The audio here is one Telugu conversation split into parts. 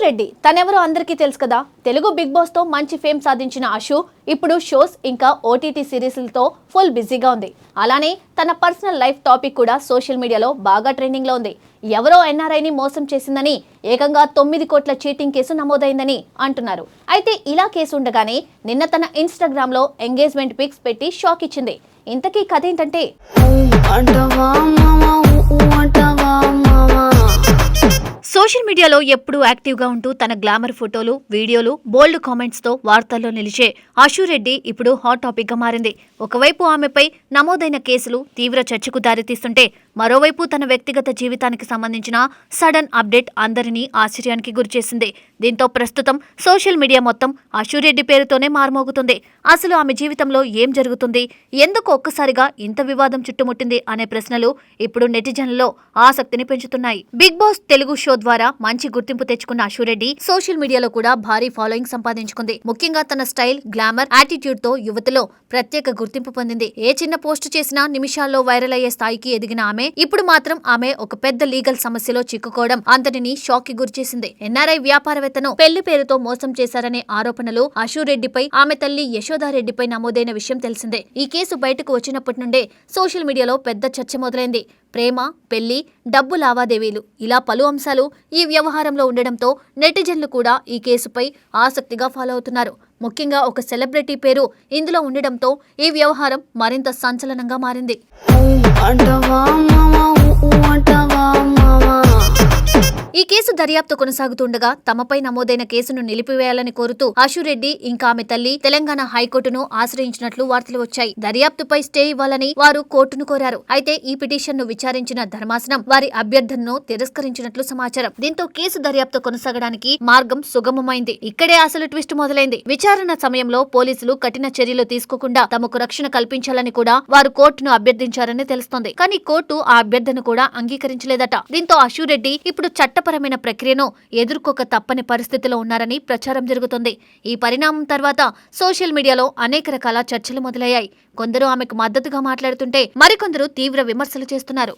రెడ్డి తనెవరో అందరికీ తెలుసు కదా. తెలుగు బిగ్ బాస్ తో మంచి ఫేమ్ సాధించిన అశు ఇప్పుడు షోస్ ఇంకా ఓటీటీ సిరీస్లతో ఫుల్ బిజీగా ఉంది. అలానే తన పర్సనల్ లైఫ్ టాపిక్ కూడా సోషల్ మీడియాలో బాగా ట్రెండింగ్ లో ఉంది. ఎవరో ఎన్ఆర్ఐని మోసం చేసిందని ఏకంగా 9 కోట్ల చీటింగ్ కేసు నమోదైందని అంటున్నారు. అయితే ఇలా కేసు ఉండగానే నిన్న తన ఇన్స్టాగ్రామ్ లో ఎంగేజ్మెంట్ పిక్స్ పెట్టి షాక్ ఇచ్చింది. ఇంతకీ కథ ఏంటంటే, సోషల్ మీడియాలో ఎప్పుడూ యాక్టివ్గా ఉంటూ తన గ్లామర్ ఫోటోలు, వీడియోలు, బోల్డ్ కామెంట్స్తో వార్తల్లో నిలిచే అశు రెడ్డి ఇప్పుడు హాట్ టాపిక్గా మారింది. ఒకవైపు ఆమెపై నమోదైన కేసులు తీవ్ర చర్చకు దారితీస్తుంటే, మరోవైపు తన వ్యక్తిగత జీవితానికి సంబంధించిన సడన్ అప్డేట్ అందరినీ ఆశ్చర్యానికి గురిచేసింది. దీంతో ప్రస్తుతం సోషల్ మీడియా మొత్తం అశు రెడ్డి పేరుతోనే మార్మోగుతుంది. అసలు ఆమె జీవితంలో ఏం జరుగుతుంది, ఎందుకు ఒక్కసారిగా ఇంత వివాదం చుట్టుముట్టింది అనే ప్రశ్నలు ఇప్పుడు నెటిజన్లలో ఆసక్తిని పెంచుతున్నాయి. బిగ్ బాస్ తెలుగు షో ద్వారా మంచి గుర్తింపు తెచ్చుకున్న అశు రెడ్డి సోషల్ మీడియాలో కూడా భారీ ఫాలోయింగ్ సంపాదించుకుంది. ముఖ్యంగా తన స్టైల్, గ్లామర్, యాటిట్యూడ్ తో యువతలో ప్రత్యేక గుర్తింపు పొందింది. ఏ చిన్న పోస్ట్ చేసినా నిమిషాల్లో వైరల్ అయ్యే స్థాయికి ఎదిగిన ఆమె ఇప్పుడు మాత్రం ఆమె ఒక పెద్ద లీగల్ సమస్యలో చిక్కుకోవడం అందరినీ షాక్ కి గురిచేసింది. ఎన్ఆర్ఐ వ్యాపారవేత్తను పెళ్లి పేరుతో మోసం చేశారనే ఆరోపణలు అశు రెడ్డిపై, ఆమె తల్లి యశోదారెడ్డిపై నమోదైన విషయం తెలిసిందే. ఈ కేసు బయటకు వచ్చినప్పటి నుండే సోషల్ మీడియాలో పెద్ద చర్చ మొదలైంది. ప్రేమ, పెళ్లి, డబ్బు లావాదేవీలు ఇలా పలు అంశాలు ఈ వ్యవహారంలో ఉండడంతో నెటిజన్లు కూడా ఈ కేసుపై ఆసక్తిగా ఫాలో అవుతున్నారు. ముఖ్యంగా ఒక సెలబ్రిటీ పేరు ఇందులో ఉండడంతో ఈ వ్యవహారం మరింత సంచలనంగా మారింది. ఈ కేసు దర్యాప్తు కొనసాగుతుండగా తమపై నమోదైన కేసును నిలిపివేయాలని కోరుతూ అశు రెడ్డి ఇంకా ఆమె తల్లి తెలంగాణ హైకోర్టును ఆశ్రయించినట్లు వార్తలు వచ్చాయి. దర్యాప్తుపై స్టే ఇవ్వాలని వారు కోర్టును కోరారు. అయితే ఈ పిటిషన్ ను విచారించిన ధర్మాసనం వారి అభ్యర్థనను తిరస్కరించినట్లు సమాచారం. దీంతో కేసు దర్యాప్తు కొనసాగడానికి మార్గం సుగమమైంది. ఇక్కడే అసలు ట్విస్ట్ మొదలైంది. విచారణ సమయంలో పోలీసులు కఠిన చర్యలు తీసుకోకుండా తమకు రక్షణ కల్పించాలని కూడా వారు కోర్టును అభ్యర్థించారని తెలుస్తోంది. కానీ కోర్టు ఆ అభ్యర్థన కూడా అంగీకరించలేదట. దీంతో అశు రెడ్డి ఇప్పుడు చట్టపరమైన ప్రక్రియను ఎదుర్కోక తప్పని పరిస్థితిలో ఉన్నారని ప్రచారం జరుగుతోంది. ఈ పరిణామం తర్వాత సోషల్ మీడియాలో అనేక రకాల చర్చలు మొదలయ్యాయి. కొందరు ఆమెకు మద్దతుగా మాట్లాడుతుంటే మరికొందరు తీవ్ర విమర్శలు చేస్తున్నారు.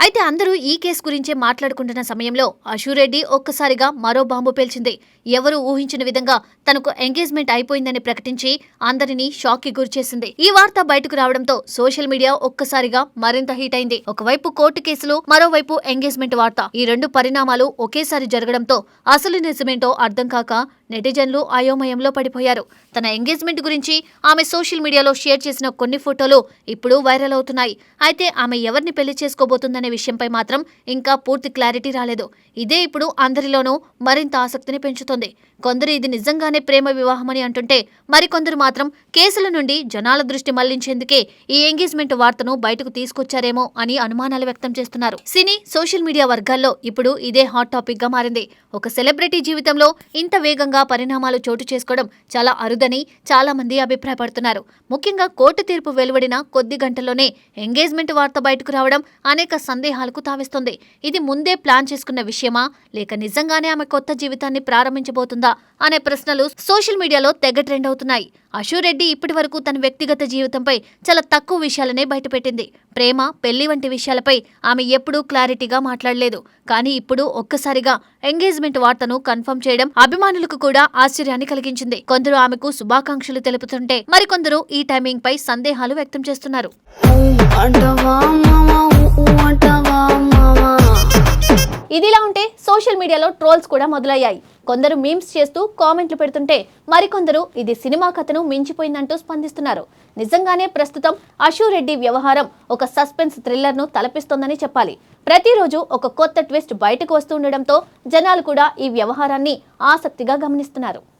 అయితే అందరూ ఈ కేసు గురించే మాట్లాడుకుంటున్న సమయంలో అశు రెడ్డి ఒక్కసారిగా మరో బాంబు పేల్చింది. ఎవరు ఊహించిన విధంగా తనకు ఎంగేజ్మెంట్ అయిపోయిందని ప్రకటించి అందరినీ షాక్ కి గురిచేసింది. ఈ వార్త బయటకు రావడంతో సోషల్ మీడియా ఒక్కసారిగా మరింత హీట్ అయింది. ఒకవైపు కోర్టు కేసులు, మరోవైపు ఎంగేజ్మెంట్ వార్త. ఈ రెండు పరిణామాలు ఒకేసారి జరగడంతో అసలు నిజమేంటో అర్థం కాక నెటిజన్లు అయోమయంలో పడిపోయారు. తన ఎంగేజ్మెంట్ గురించి ఆమె సోషల్ మీడియాలో షేర్ చేసిన కొన్ని ఫోటోలు ఇప్పుడు వైరల్ అవుతున్నాయి. అయితే ఆమె ఎవరిని పెళ్లి చేసుకోబోతుందనే విషయంపై మాత్రం ఇంకా పూర్తి క్లారిటీ రాలేదు. ఇదే ఇప్పుడు అందరిలోనూ మరింత ఆసక్తిని పెంచుతోంది. కొందరు ఇది నిజంగానే ప్రేమ వివాహమని అంటుంటే, మరికొందరు మాత్రం కేసుల నుండి జనాల దృష్టి మళ్లించేందుకే ఈ ఎంగేజ్మెంట్ వార్తను బయటకు తీసుకొచ్చారేమో అని అనుమానాలు వ్యక్తం చేస్తున్నారు. సినీ, సోషల్ మీడియా వర్గాల్లో ఇప్పుడు ఇదే హాట్ టాపిక్ గా మారింది. ఒక సెలబ్రిటీ జీవితంలో ఇంత వేగంగా పరిణామాలు చోటు చేసుకోవడం చాలా అరుదని చాలా మంది అభిప్రాయపడుతున్నారు. ముఖ్యంగా కోర్టు తీర్పు వెలువడిన కొద్ది గంటల్లోనే ఎంగేజ్మెంట్ వార్త బయటకు రావడం అనేక సందేహాలకు తావిస్తుంది. ఇది ముందే ప్లాన్ చేసుకున్న విషయమా, లేక నిజంగానే ఆమె కొత్త జీవితాన్ని ప్రారంభించబోతుందా అనే ప్రశ్నలు సోషల్ మీడియాలో తెగ ట్రెండ్ అవుతున్నాయి. అశు రెడ్డి ఇప్పటి వరకు తన వ్యక్తిగత జీవితంపై చాలా తక్కువ విషయాలనే బయటపెట్టింది. ప్రేమ, పెళ్లి వంటి విషయాలపై ఆమె ఎప్పుడూ క్లారిటీగా మాట్లాడలేదు. కానీ ఇప్పుడు ఒక్కసారిగా ఎంగేజ్మెంట్ వార్తను కన్ఫర్మ్ చేయడం అభిమానులకు కూడా ఆశ్చర్యాన్ని కలిగించింది. కొందరు ఆమెకు శుభాకాంక్షలు తెలుపుతుంటే మరికొందరు ఈ టైమింగ్ పై సందేహాలు వ్యక్తం చేస్తున్నారు. ఇదిలా ఉంటే సోషల్ మీడియాలో ట్రోల్స్ కూడా మొదలయ్యాయి. కొందరు మీమ్స్ చేస్తూ కామెంట్లు పెడుతుంటే మరికొందరు ఇది సినిమా కథను మించిపోయిందంటూ స్పందిస్తున్నారు. నిజంగానే ప్రస్తుతం అశు రెడ్డి వ్యవహారం ఒక సస్పెన్స్ థ్రిల్లర్ ను తలపిస్తోందని చెప్పాలి. ప్రతిరోజు ఒక కొత్త ట్విస్ట్ బయటకు వస్తుండడంతో జనాలు కూడా ఈ వ్యవహారాన్ని ఆసక్తిగా గమనిస్తున్నారు.